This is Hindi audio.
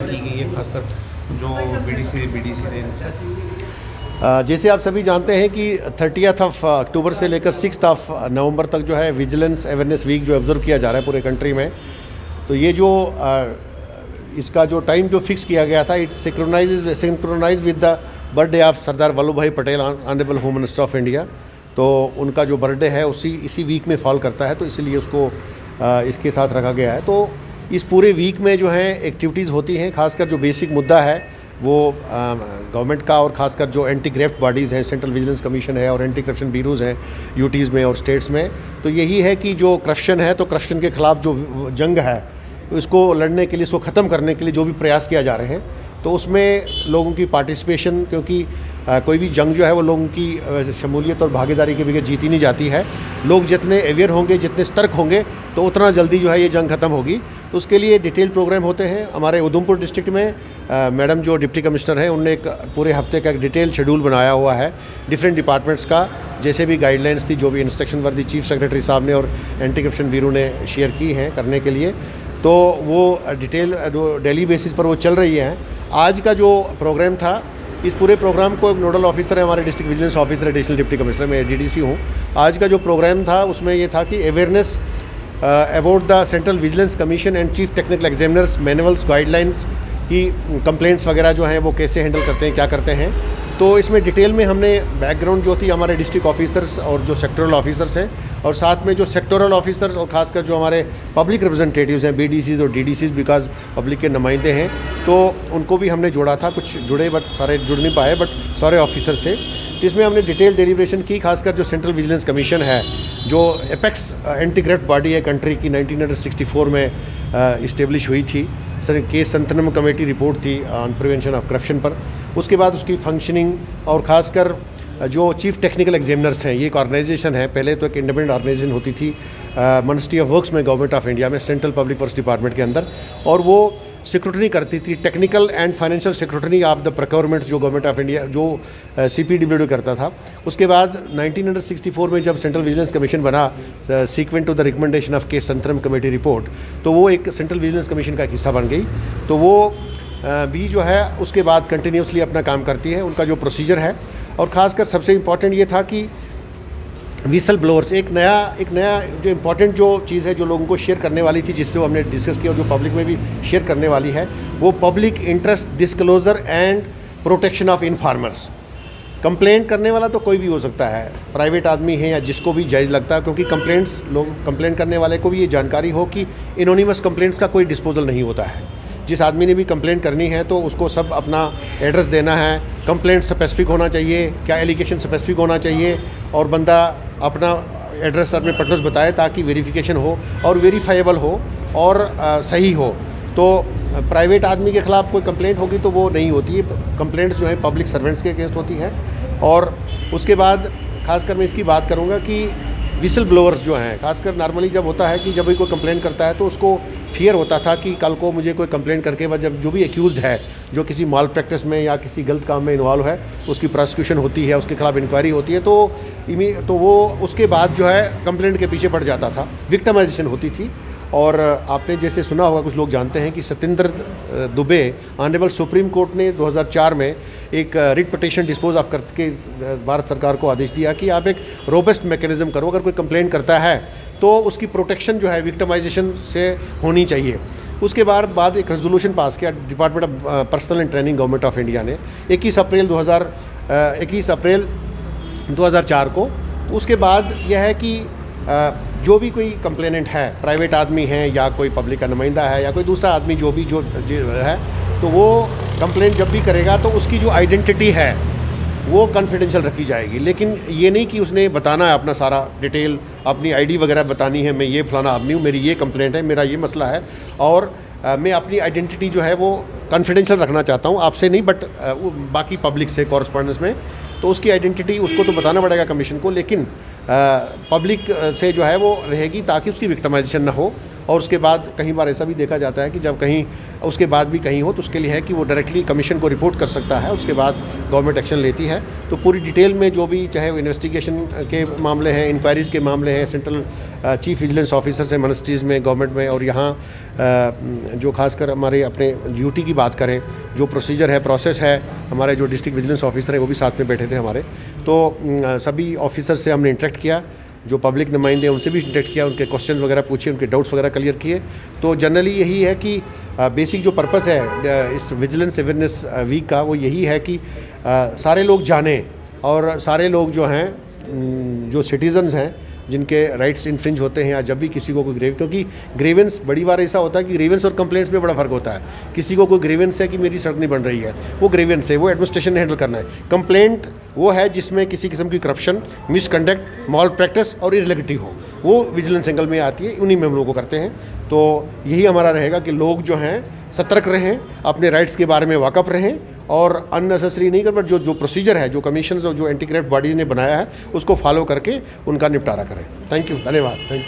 की गई है, खासकर जो बीडीसी ने। जैसे आप सभी जानते हैं कि 30 अक्टूबर से लेकर 6 नवंबर तक जो है विजिलेंस अवेयरनेस वीक जो ऑब्जर्व किया जा रहा है पूरे कंट्री में। तो ये जो इसका जो टाइम जो फिक्स किया गया था, it synchronize with the birthday of Sardar Vallabh Bhai Patel, honourable home minister of India. तो उनका जो बर्थडे है इसी वीक में फॉल करता है, तो इसीलिए उसको इसके साथ रखा गया है। तो इस पूरे वीक में जो है एक्टिविटीज़ होती हैं, खासकर जो बेसिक मुद्दा है वो गवर्नमेंट का, और खासकर जो एंटी ग्रेफ्ट बॉडीज़ हैं, सेंट्रल विजिलेंस कमीशन है और एंटी करप्शन ब्यूरोज़ हैं यूटीज़ में और स्टेट्स में। तो यही है कि जो करप्शन है, तो करप्शन के ख़िलाफ़ जो जंग है इसको लड़ने के लिए, इसको ख़त्म करने के लिए जो भी प्रयास किया जा रहे हैं, तो उसमें लोगों की पार्टिसिपेशन, क्योंकि कोई भी जंग जो है वो लोगों की शमूलियत और भागीदारी के बगैर जीती नहीं जाती है। लोग जितने अवेयर होंगे, जितने सतर्क होंगे, तो उतना जल्दी जो है ये जंग ख़त्म होगी। तो उसके लिए डिटेल प्रोग्राम होते हैं। हमारे उधमपुर डिस्ट्रिक्ट में मैडम जो डिप्टी कमिश्नर हैं, उनने एक पूरे हफ्ते का एक डिटेल शेड्यूल बनाया हुआ है डिफरेंट डिपार्टमेंट्स का। जैसे भी गाइडलाइंस थी, जो भी इंस्ट्रक्शन वर्दी चीफ सेक्रेटरी साहब ने और एंटी करप्शन ब्यूरो ने शेयर की हैं करने के लिए, तो वो डिटेल डेली बेसिस पर वो चल रही है। आज का जो प्रोग्राम था, इस पूरे प्रोग्राम को एक नोडल ऑफिसर है हमारे district vigilance officer, additional deputy commissioner, मैं डीडीसी हूँ। आज का जो प्रोग्राम था उसमें ये था कि awareness about the central vigilance commission and chief technical examiners manuals, guidelines की कंप्लेंट्स वगैरह जो हैं वो कैसे हैंडल करते हैं, क्या करते हैं। तो इसमें डिटेल में हमने बैकग्राउंड जो थी हमारे डिस्ट्रिक्ट ऑफिसर्स और जो सेक्टोरल ऑफिसर्स हैं, और साथ में जो सेक्टोरल ऑफिसर्स और खासकर जो हमारे पब्लिक रिप्रेजेंटेटिव्स हैं, बीडीसीज और डीडीसीज, बिकॉज पब्लिक के नुमाइंदे हैं, तो उनको भी हमने जोड़ा था। कुछ जुड़े बट सारे जुड़ नहीं पाए, बट सारे ऑफिसर्स थे। तो इसमें हमने डिटेल डेलिब्रेशन की। खासकर जो सेंट्रल विजिलेंस कमीशन है, जो एपेक्स एंटी करप्ट बॉडी है कंट्री की, 1964 में इस्टेब्लिश हुई थी। Sir case Santhanam committee report थी ऑन प्रिवेंशन ऑफ करप्शन पर। उसके बाद उसकी फंक्शनिंग, और ख़ासकर जो चीफ टेक्निकल एग्जामिनर्स हैं, ये एक ऑर्गेनाइजेशन है। पहले तो एक इंडिपेंडेंट ऑर्गेनाइजेशन होती थी मिनिस्ट्री ऑफ वर्क्स में, गवर्नमेंट ऑफ इंडिया में, सेंट्रल पब्लिक वर्क्स डिपार्टमेंट के अंदर, और वो सिक्योरिटी करती थी, technical and financial security of the procurement, जो गवर्नमेंट ऑफ इंडिया जो CPWD करता था। उसके बाद 1964 में जब सेंट्रल विजिलेंस कमीशन बना, sequent to the recommendation of K's Santhanam committee report, तो वो एक सेंट्रल विजिलेंस कमीशन का एक हिस्सा बन गई। तो वो भी जो है उसके बाद कंटिन्यूसली अपना काम करती है, उनका जो प्रोसीजर है। और ख़ासकर सबसे इम्पॉर्टेंट ये था कि विसल ब्लोअर्स, एक नया जो इम्पॉर्टेंट जो चीज़ है जो लोगों को शेयर करने वाली थी, जिससे वो हमने डिस्कस किया और जो पब्लिक में भी शेयर करने वाली है, वो public interest disclosure and protection of informers. Complaint करने वाला तो कोई भी हो सकता है, प्राइवेट आदमी है या जिसको भी जायज़ लगता है, क्योंकि लोग कंप्लेंट करने वाले को भी ये जानकारी हो कि एनोनिमस कंप्लेंट्स का कोई डिस्पोजल नहीं होता है। जिस आदमी ने भी कंप्लेंट करनी है तो उसको सब अपना एड्रेस देना है, कंप्लेंट स्पेसिफिक होना चाहिए, क्या एलिगेशन स्पेसिफिक होना चाहिए, और बंदा अपना एड्रेस अपने पटर्स बताए ताकि वेरिफिकेशन हो और वेरीफाइबल हो और सही हो। तो प्राइवेट आदमी के ख़िलाफ़ कोई कंप्लेंट होगी तो वो नहीं होती है। कंप्लेंट्स जो है पब्लिक सर्वेंट्स के अगेंस्ट होती है। और उसके बाद खासकर मैं इसकी बात करूँगा कि विसल ब्लोअर्स जो हैं, खासकर नॉर्मली जब होता है कि जब भी कोई कंप्लेंट करता है तो उसको फियर होता था कि कल को मुझे कोई कंप्लेंट करके बाद जब जो भी एक्यूज़ड है, जो किसी माल प्रैक्टिस में या किसी गलत काम में इन्वॉल्व है, उसकी प्रोसिक्यूशन होती है, उसके खिलाफ इंक्वायरी होती है, तो वो उसके बाद जो है कंप्लेंट के पीछे पड़ जाता था, विक्टिमाइजेशन होती थी। और आपने जैसे सुना होगा, कुछ लोग जानते हैं कि Satyendra Dubey, honourable supreme court ने 2004 में एक रिट पिटीशन डिस्पोज ऑफ करके भारत सरकार को आदेश दिया कि आप एक रोबस्ट मैकेनिज्म करो, अगर कोई कंप्लेंट करता है तो उसकी प्रोटेक्शन जो है विक्टिमाइजेशन से होनी चाहिए। उसके बाद एक रेजोल्यूशन पास किया department of personal and training, government of India ने 21 अप्रैल 2004 को। उसके बाद यह है कि जो भी कोई कंप्लेनेंट है, प्राइवेट आदमी है या कोई पब्लिक का नुमाइंदा है या कोई दूसरा आदमी जो है, तो वो कंप्लेंट जब भी करेगा तो उसकी जो आइडेंटिटी है वो कॉन्फिडेंशियल रखी जाएगी। लेकिन ये नहीं कि उसने बताना है अपना सारा डिटेल, अपनी ID वगैरह बतानी है, मैं ये फलाना आदमी हूँ, मेरी ये कंप्लेंट है, मेरा ये मसला है, और मैं अपनी आइडेंटिटी जो है वो कॉन्फिडेंशियल रखना चाहता हूँ, आपसे नहीं बट बाकी पब्लिक से कॉरस्पॉन्डेंस में। तो उसकी आइडेंटिटी उसको तो बताना पड़ेगा कमीशन को, लेकिन पब्लिक से जो है वो रहेगी ताकि उसकी विक्टिमाइजेशन ना हो। और उसके बाद कई बार ऐसा भी देखा जाता है कि जब कहीं उसके बाद भी कहीं हो तो उसके लिए है कि वो डायरेक्टली कमीशन को रिपोर्ट कर सकता है, उसके बाद गवर्नमेंट एक्शन लेती है। तो पूरी डिटेल में जो भी चाहे वो इन्वेस्टिगेशन के मामले हैं, इंक्वायरीज़ के मामले हैं, सेंट्रल चीफ विजिलेंस ऑफिसर्स हैं मिनिस्ट्रीज़ में, गवर्नमेंट में, और यहाँ जो खासकर हमारे अपने ड्यूटी की बात करें, जो प्रोसीजर है, प्रोसेस है, हमारे जो डिस्ट्रिक्ट विजिलेंस ऑफिसर हैं वो भी साथ में बैठे थे हमारे। तो सभी ऑफिसर से हमने इंटरेक्ट किया, जो पब्लिक नुमाइंदे उनसे भी इंटरेक्ट किया, उनके क्वेश्चंस वगैरह पूछे, उनके डाउट्स वगैरह क्लियर किए। तो जनरली यही है कि बेसिक जो पर्पस है इस विजिलेंस अवेयरनेस वीक का वो यही है कि सारे लोग जानें और सारे लोग जो हैं जो सिटीजन्स हैं जिनके राइट्स इन्फ्रिंज होते हैं या जब भी किसी को कोई क्योंकि ग्रीवेंस बड़ी बार ऐसा होता है कि ग्रीवेंस और कंप्लेंट्स में बड़ा फ़र्क होता है। किसी को कोई ग्रीवेंस है कि मेरी सड़क नहीं बन रही है, वो ग्रीवेंस है, वो एडमिनिस्ट्रेशन ने हैंडल करना है। कंप्लेंट वो है जिसमें किसी किस्म की करप्शन, मिसकंडक्ट, मॉल प्रैक्टिस और इरेगुलरिटी हो, वो विजिलेंस एंगल में आती है, उन्हीं में हम लोगों को करते हैं। तो यही हमारा रहेगा कि लोग जो हैं सतर्क रहें, अपने राइट्स के बारे में वाकफ़ रहें और अननेसेसरी नहीं कर, बट जो प्रोसीजर है, जो कमीशन और जो एंटी करप्ट बॉडीज़ ने बनाया है उसको फॉलो करके उनका निपटारा करें। थैंक यू, धन्यवाद, थैंक यू।